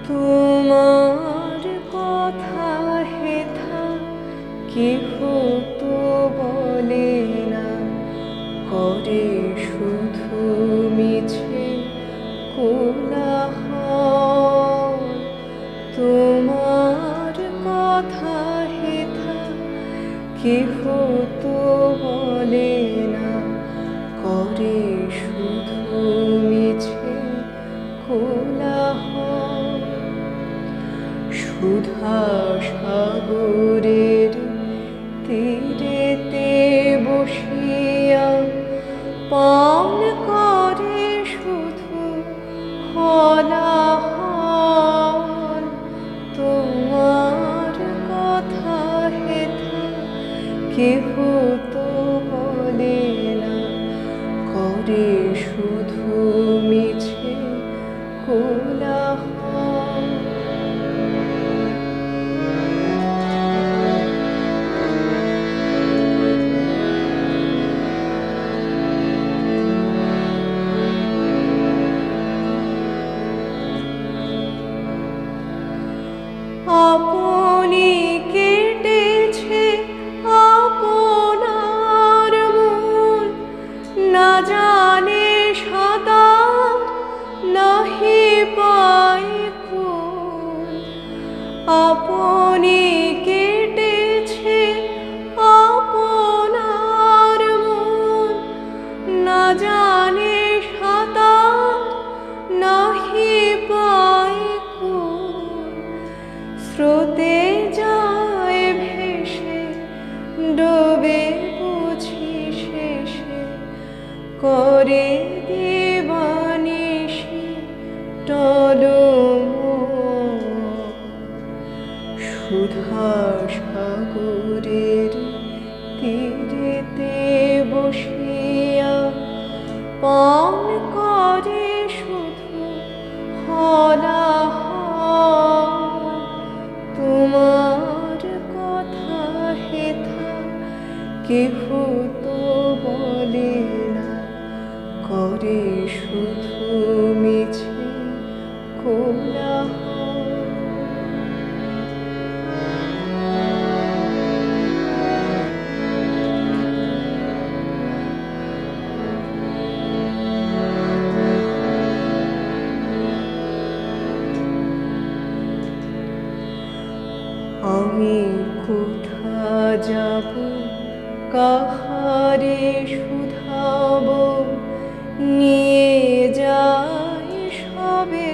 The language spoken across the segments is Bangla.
তোমার কথা হেথা কেহ তো বলে না, করে শুধু মিছে কোলাহল। তোমার কথা হেথা কেহ তো বলে না, করে শুধু মিছে কোলাহল। সুধা সাগরের তীরেতে বসিয়া পান করে শুধু হলাহল। তোমার কথা হেথা কেহ তো বলে না, করে শুধু মিছে কোলাহল। আপনি কেটেছে আপনার মন, না জানে সাঁতার নাহি পায় কুল। আপনি কেটেছে আপনার মন, না জানে সাঁতার নাহি পায় কুল। স্রোতে যায় ভেসে ডোবে বুঝি শেষে, করে দিবানিশি টলমল। সুধা সাগরের তীরেতে বসিয়া পান করে শুধু হলাহল। তোমার কথা হেথা কেহ তো বলে না, করে শুধু মিছে কোলাহল। আমি কোথা যাব, কাহারে শুধাব, নিয়ে যাই সবে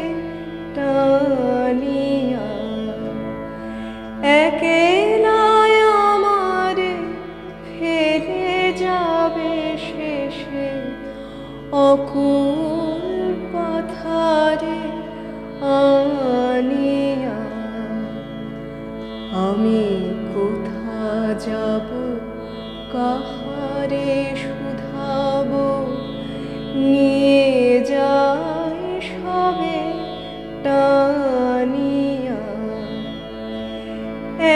টানিয়া। একেলাই আমারে ফেলে যাবে শেষে, অকুল পাথারে আনিয়া। আমি কোথা যাব, কাহারে শুধাব, নিয়ে যাই সবে টানিয়া।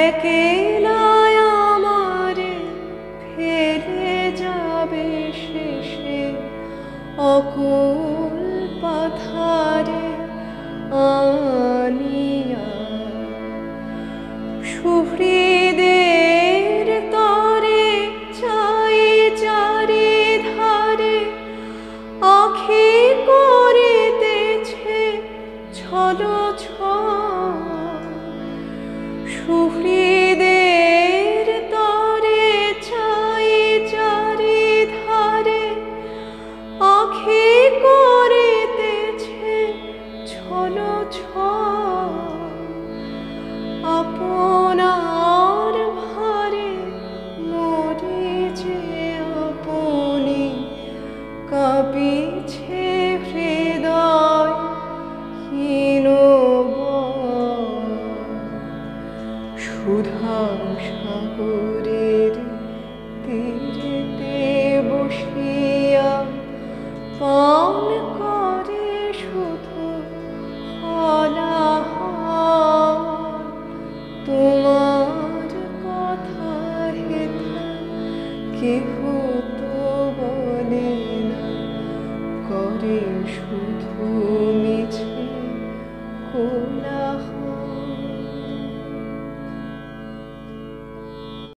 একে